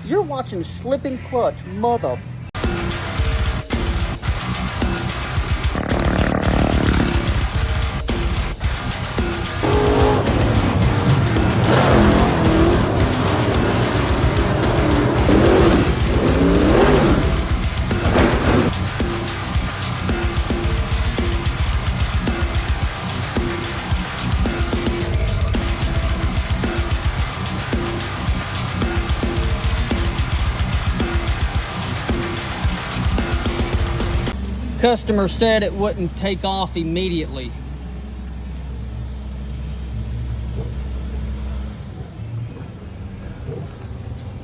You're watching Slipping Clutch, mother. Customer said it wouldn't take off immediately.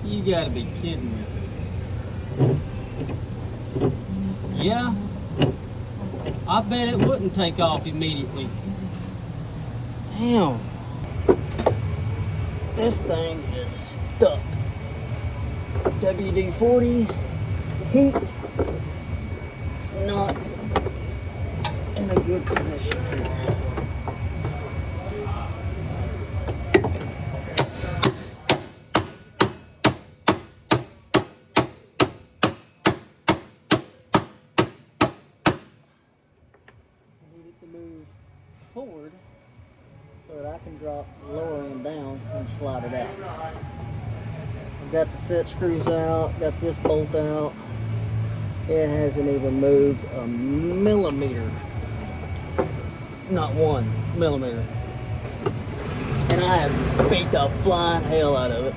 You gotta be kidding me. Yeah, I bet it wouldn't take off immediately. Damn. This thing is stuck. WD-40, heat, not in a good position. Move forward so that I can drop lower and down and slide it out. I've got the set screws out, got this bolt out. It hasn't even moved a millimeter. Not 1 millimeter. And I have beat the flying hell out of it.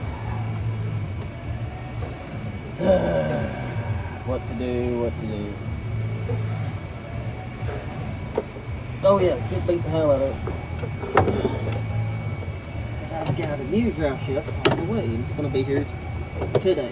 What to do. Oh yeah, keep beating the hell out of it. Because I've got a new drive shaft on the way, and it's going to be here today.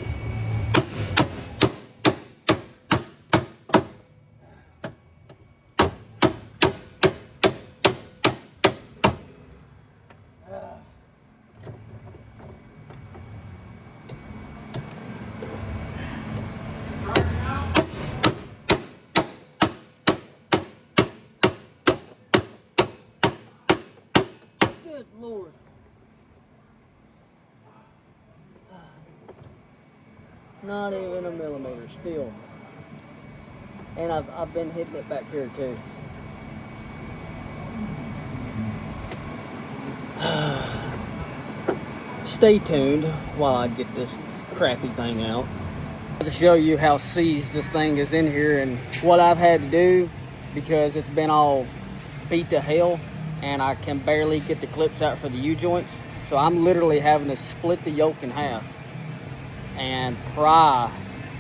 Good Lord. Not even a millimeter still. And I've been hitting it back here too. Stay tuned while I get this crappy thing out. To show you how seized this thing is in here and what I've had to do, because it's been all beat to hell and I can barely get the clips out for the U-joints. So I'm literally having to split the yoke in half and pry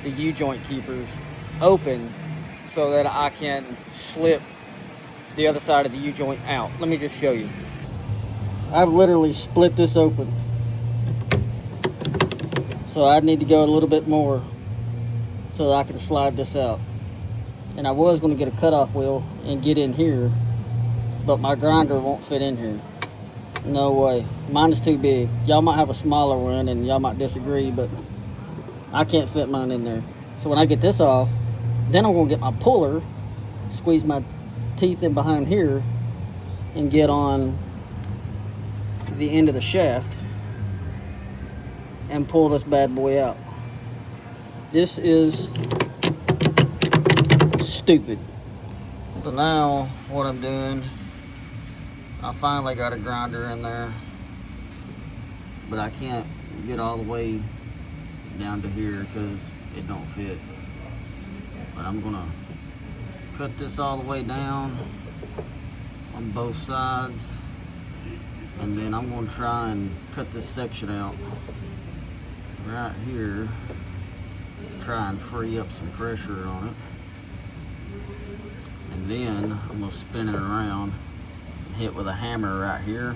the U-joint keepers open so that I can slip the other side of the U-joint out. Let me just show you. I've literally split this open. So I need to go a little bit more so that I can slide this out. And I was going to get a cutoff wheel and get in here, but my grinder won't fit in here. No way. Mine is too big. Y'all might have a smaller one and y'all might disagree, but I can't fit mine in there. So when I get this off, then I'm going to get my puller, squeeze my teeth in behind here, and get on the end of the shaft and pull this bad boy out. This is stupid. So now what I'm doing, I finally got a grinder in there, but I can't get all the way down to here because it don't fit. But I'm gonna cut this all the way down on both sides, and then I'm gonna try and cut this section out right here, try and free up some pressure on it, and then I'm gonna spin it around and hit with a hammer right here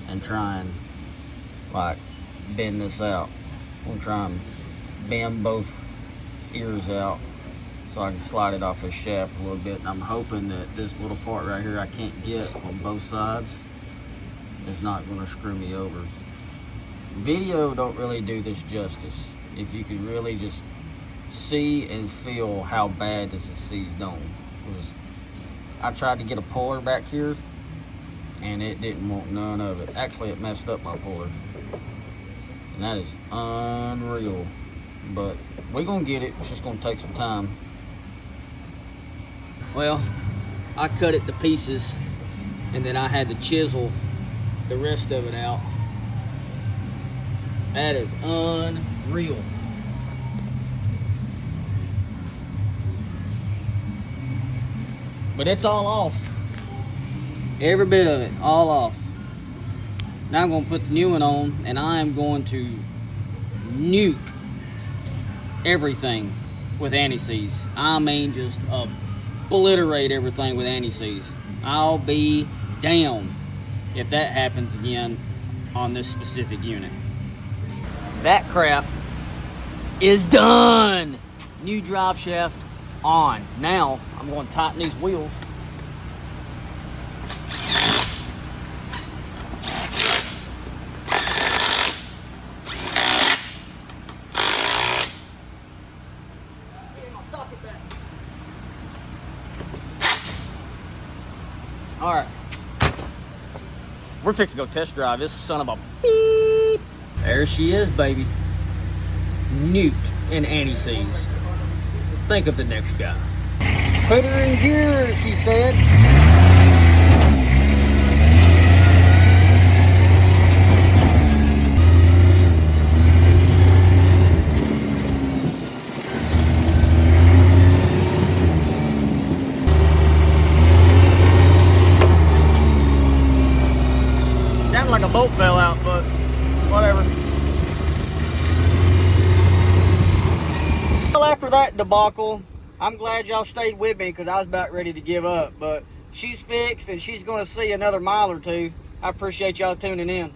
and try and like bend this out. I'm gonna try and bend both ears out so I can slide it off this shaft a little bit. And I'm hoping that this little part right here I can't get on both sides is not gonna screw me over. Video don't really do this justice. If you could really just see and feel how bad this is seized on. I tried to get a puller back here and it didn't want none of it. Actually, it messed up my puller. And that is unreal. But we're gonna get it. It's just gonna take some time. Well, I cut it to pieces, and then I had to chisel the rest of it out. That is unreal. But it's all off. Every bit of it, all off. Now I'm going to put the new one on, and I am going to nuke everything with anti-seize. I mean, just obliterate everything with anti-seize. I'll be down if that happens again on this specific unit. That crap is done. New drive shaft on. Now I'm going to tighten these wheels. All right, we're fixing to go test drive this son of a beep. There she is, baby. Nuked in anti-seize. Think of the next guy. Put her in gear, she said. Sounded like a boat fell out, but whatever. Well, after that debacle, I'm glad y'all stayed with me because I was about ready to give up. But she's fixed and she's going to see another mile or two. I appreciate y'all tuning in.